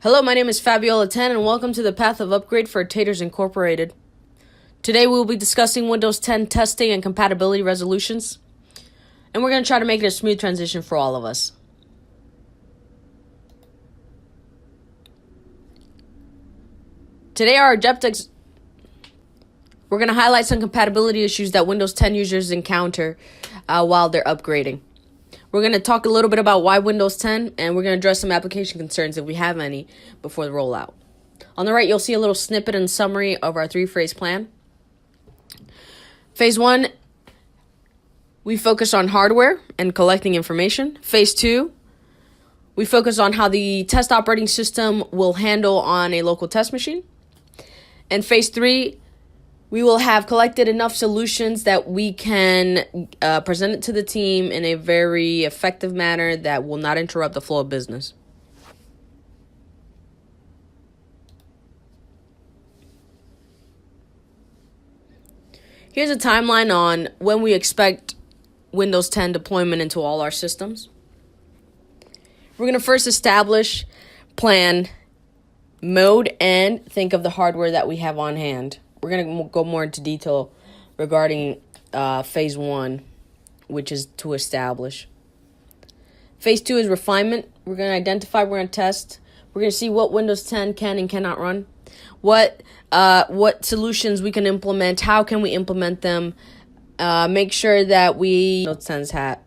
Hello, my name is Fabiola10 and welcome to the Path of Upgrade for Taters Incorporated. Today we will be discussing Windows 10 testing and compatibility resolutions, and we're going to try to make it a smooth transition for all of us. Today our objectives, we're going to highlight some compatibility issues that Windows 10 users encounter while they're upgrading. We're going to talk a little bit about why Windows 10, and we're going to address some application concerns if we have any before the rollout. On the right, you'll see a little snippet and summary of our three-phase plan. Phase 1, we focus on hardware and collecting information. Phase 2, we focus on how the test operating system will handle on a local test machine. And Phase 3, we will have collected enough solutions that we can present it to the team in a very effective manner that will not interrupt the flow of business. Here's a timeline on when we expect Windows 10 deployment into all our systems. We're going to first establish, plan, mode, and think of the hardware that we have on hand. We're going to go more into detail regarding Phase 1, which is to establish. Phase 2 is refinement. We're going to identify, we're going to test. We're going to see what Windows 10 can and cannot run. What solutions we can implement, how can we implement them. Make sure that Windows 10's hat.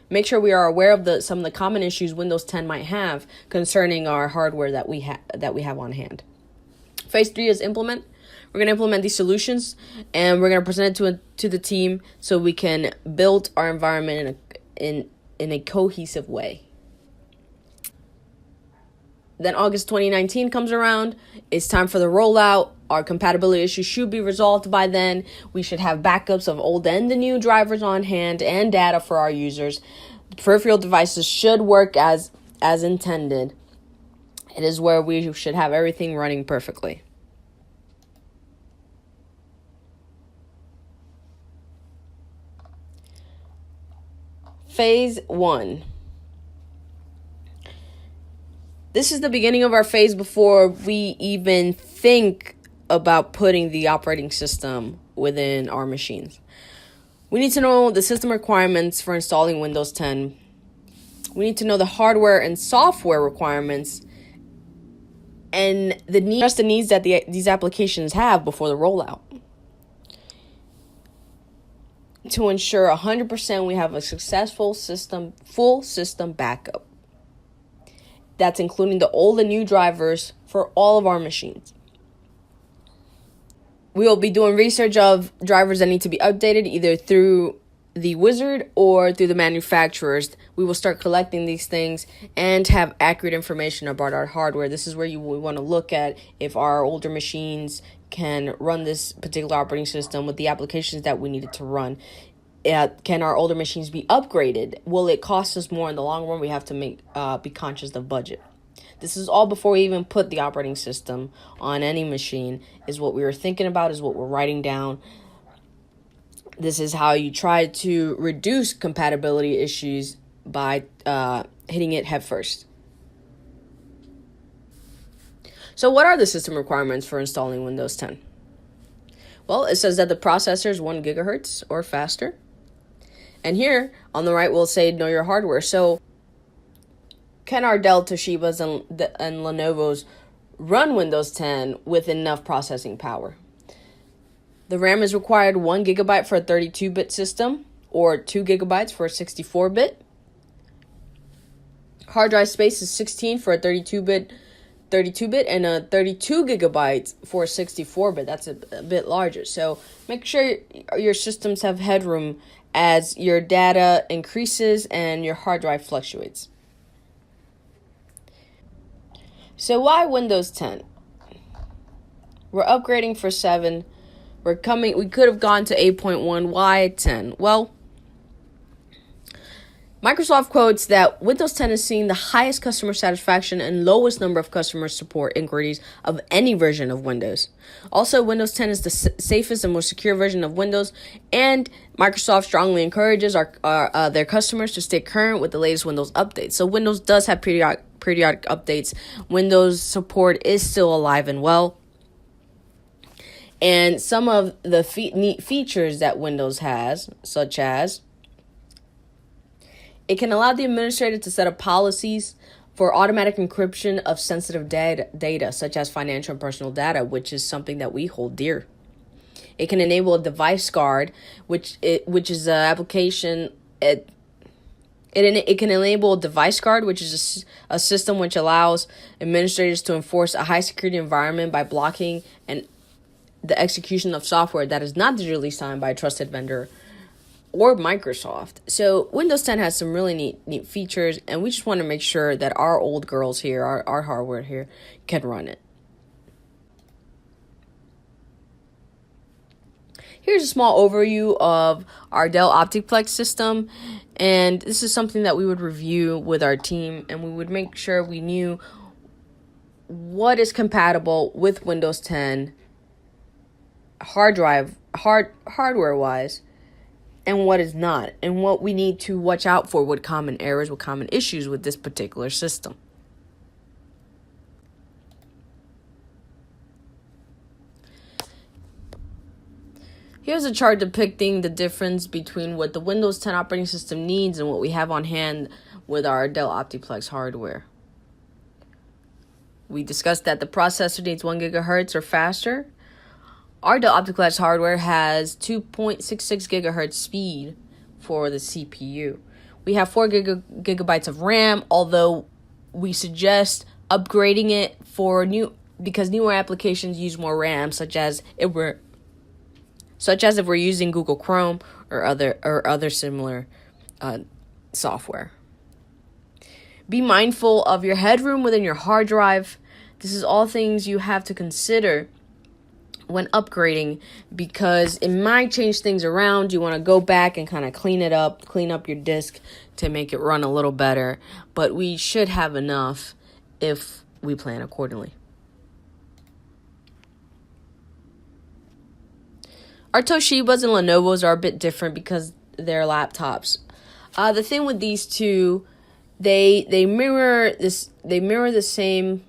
Make sure we are aware of some of the common issues Windows 10 might have concerning our hardware that we have on hand. Phase 3 is implement. We're going to implement these solutions, and we're going to present it to the team so we can build our environment in a cohesive way. Then August 2019 comes around. It's time for the rollout. Our compatibility issues should be resolved by then. We should have backups of old and the new drivers on hand and data for our users. The peripheral devices should work as intended. It is where we should have everything running perfectly. Phase 1. This is the beginning of our phase before we even think about putting the operating system within our machines. We need to know the system requirements for installing Windows 10. We need to know the hardware and software requirements and the needs that these applications have before the rollout. To ensure 100% we have a successful full system backup. That's including the old and new drivers for all of our machines. We will be doing research of drivers that need to be updated either through the wizard or through the manufacturers. We will start collecting these things and have accurate information about our hardware. This is where we want to look at if our older machines can run this particular operating system with the applications that we need it to run. Can our older machines be upgraded? Will it cost us more in the long run? We have to be conscious of budget. This is all before we even put the operating system on any machine, is what we were thinking about, is what we're writing down. This is how you try to reduce compatibility issues by hitting it head first. So what are the system requirements for installing Windows 10? Well, it says that the processor is 1 gigahertz or faster. And here on the right, we'll say know your hardware. So can our Dell, Toshibas, and Lenovo's run Windows 10 with enough processing power? The RAM is required 1 gigabyte for a 32-bit system or 2 gigabytes for a 64-bit. Hard drive space is 16 for a 32-bit and a 32 gigabytes for a 64-bit. That's a bit larger. So make sure your systems have headroom as your data increases and your hard drive fluctuates. So why Windows 10? We're upgrading for 7. We could have gone to 8.1. Why 10? Well, Microsoft quotes that Windows 10 is seeing the highest customer satisfaction and lowest number of customer support inquiries of any version of Windows. Also, Windows 10 is the safest and most secure version of Windows, and Microsoft strongly encourages their customers to stay current with the latest Windows updates. So Windows does have periodic periodic updates, Windows support is still alive and well. And some of the neat features that Windows has, such as it can allow the administrator to set up policies for automatic encryption of sensitive data, such as financial and personal data, which is something that we hold dear. It can enable a device guard, which is an application. It can enable a device guard, which is a system which allows administrators to enforce a high security environment by blocking the execution of software that is not digitally signed by a trusted vendor or Microsoft. So Windows 10 has some really neat features, and we just want to make sure that our old girls here, our hardware here, can run it. Here's a small overview of our Dell Optiplex system, and this is something that we would review with our team, and we would make sure we knew what is compatible with Windows 10 hardware-wise, and what is not, and what we need to watch out for, what common errors, what common issues with this particular system. Here's a chart depicting the difference between what the Windows 10 operating system needs and what we have on hand with our Dell Optiplex hardware. We discussed that the processor needs 1 gigahertz or faster. Our Dell Optiplex hardware has 2.66 gigahertz speed for the CPU. We have 4 gigabytes of RAM, although we suggest upgrading it because newer applications use more RAM, such as if we're using Google Chrome or other similar software. Be mindful of your headroom within your hard drive. This is all things you have to consider when upgrading, because it might change things around. You want to go back and kind of clean up your disk to make it run a little better, but we should have enough if we plan accordingly. Our Toshibas and Lenovo's are a bit different because they're laptops. The thing with these two, they mirror the same.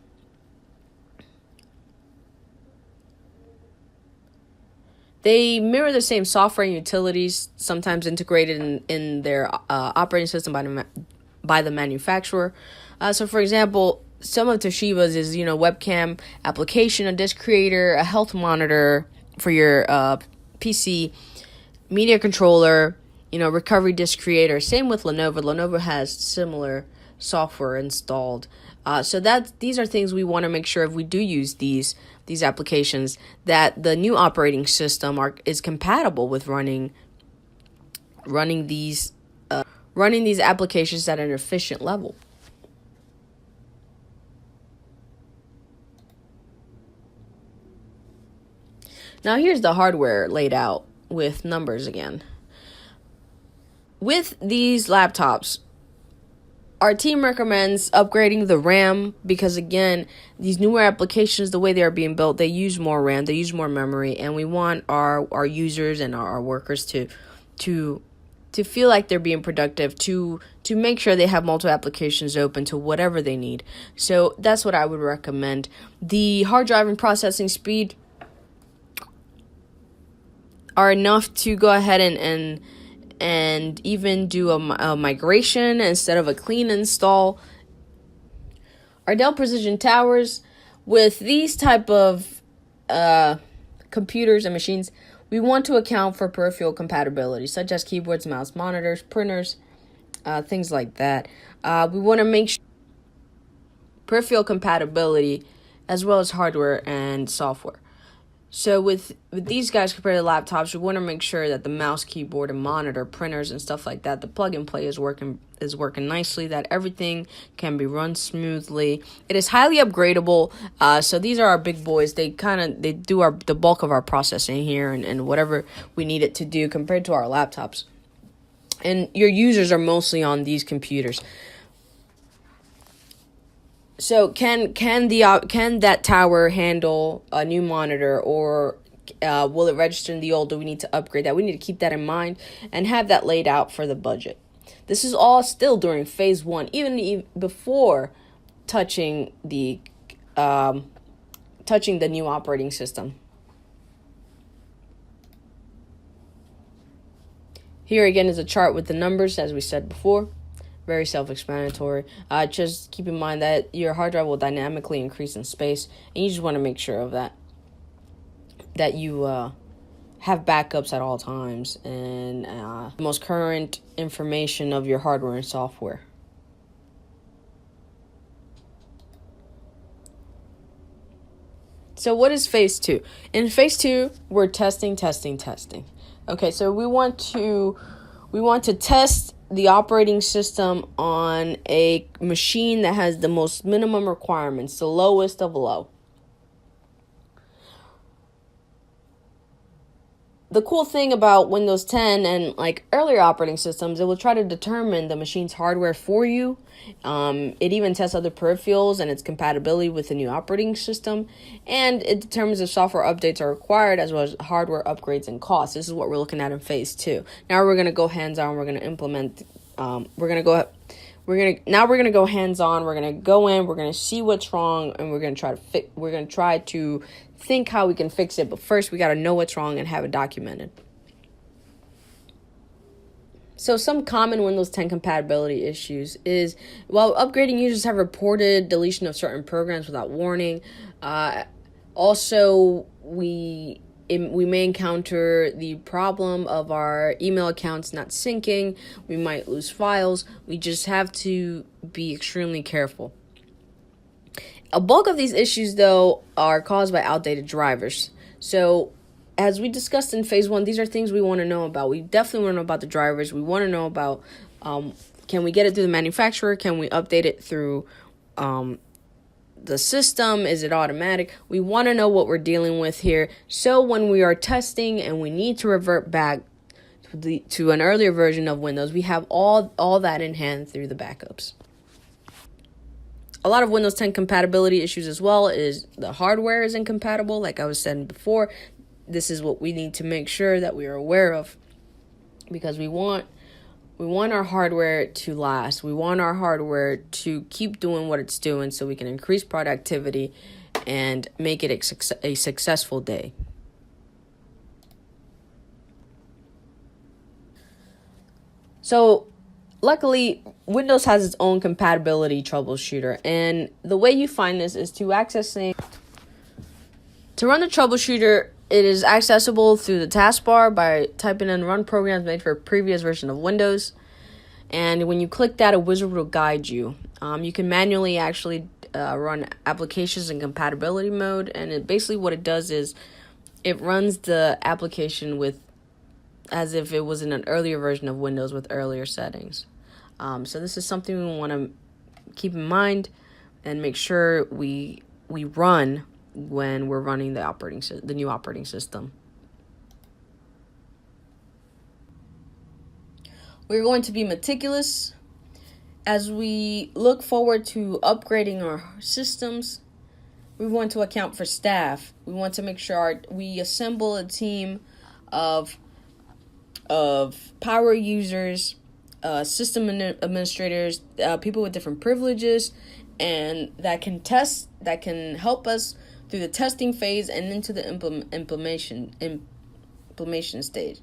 They mirror the same software and utilities, sometimes integrated in their operating system by the manufacturer. So, for example, some of Toshiba's is webcam application, a disk creator, a health monitor for your PC, media controller, recovery disk creator. Same with Lenovo. Lenovo has similar software installed. So these are things we want to make sure if we do use these applications, that the new operating system is compatible with running these applications at an efficient level. Now here's the hardware laid out with numbers again. With these laptops, our team recommends upgrading the RAM because, again, these newer applications, the way they are being built, they use more RAM, they use more memory, and we want our users and our workers to feel like they're being productive, to make sure they have multiple applications open to whatever they need. So that's what I would recommend. The hard drive and processing speed are enough to go ahead and even do a migration instead of a clean install. Our Dell Precision Towers, with these type of computers and machines, we want to account for peripheral compatibility, such as keyboards, mouse, monitors, printers, things like that. We want to make sure peripheral compatibility as well as hardware and software. So with these guys compared to laptops, we want to make sure that the mouse, keyboard, and monitor, printers, and stuff like that, the plug and play is working nicely, that everything can be run smoothly. It is highly upgradable. So these are our big boys. They do the bulk of our processing here and whatever we need it to do compared to our laptops. And your users are mostly on these computers. So can that tower handle a new monitor, or will it register in the old? Do we need to upgrade that? We need to keep that in mind and have that laid out for the budget. This is all still during phase 1, even before touching the new operating system. Here again is a chart with the numbers, as we said before. Very self-explanatory. Just keep in mind that your hard drive will dynamically increase in space, and you just want to make sure of that you have backups at all times and the most current information of your hardware and software. So what is phase 2? In phase 2, we're testing. Okay, so we want to test the operating system on a machine that has the most minimum requirements, the lowest of low. The cool thing about Windows 10 and like earlier operating systems, it will try to determine the machine's hardware for you. It even tests other peripherals and its compatibility with the new operating system. And it determines if software updates are required as well as hardware upgrades and costs. This is what we're looking at in phase 2. Now we're going to go hands-on. We're going to implement. Now we're going to go hands-on. We're going to go in. We're going to see what's wrong, and we're going to try to think how we can fix it. But first, we got to know what's wrong and have it documented. So some common Windows 10 compatibility issues is, while upgrading users have reported deletion of certain programs without warning. Also, we may encounter the problem of our email accounts not syncing. We might lose files. We just have to be extremely careful. A bulk of these issues, though, are caused by outdated drivers. So, as we discussed in phase 1, these are things we want to know about. We definitely want to know about the drivers. We want to know about, can we get it through the manufacturer? Can we update it through the system? Is it automatic? We want to know what we're dealing with here. So when we are testing and we need to revert back to an earlier version of Windows, we have all that in hand through the backups. A lot of Windows 10 compatibility issues as well is the hardware is incompatible. Like I was saying before, this is what we need to make sure that we are aware of, because we want our hardware to last. We want our hardware to keep doing what it's doing so we can increase productivity and make it a successful day. So, luckily, Windows has its own compatibility troubleshooter, and the way you find this is to run the troubleshooter. It is accessible through the taskbar by typing in run programs made for a previous version of Windows. And when you click that, a wizard will guide you. You can manually actually run applications in compatibility mode. And basically what it does is it runs the application as if it was in an earlier version of Windows with earlier settings. So this is something we want to keep in mind and make sure we run when we're running the new operating system. We're going to be meticulous as we look forward to upgrading our systems. We want to account for staff. We want to make sure we assemble a team of power users, system administrators, people with different privileges, and that can help us through the testing phase and into the implementation stage.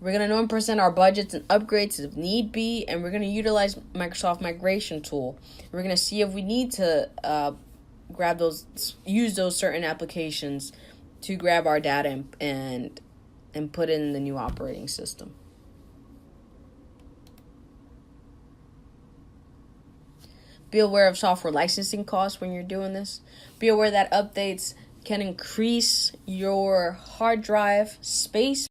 We're going to know and present our budgets and upgrades if need be, and we're going to utilize Microsoft Migration Tool. We're going to see if we need to use those certain applications to grab our data and put it in the new operating system. Be aware of software licensing costs when you're doing this. Be aware that updates can increase your hard drive space.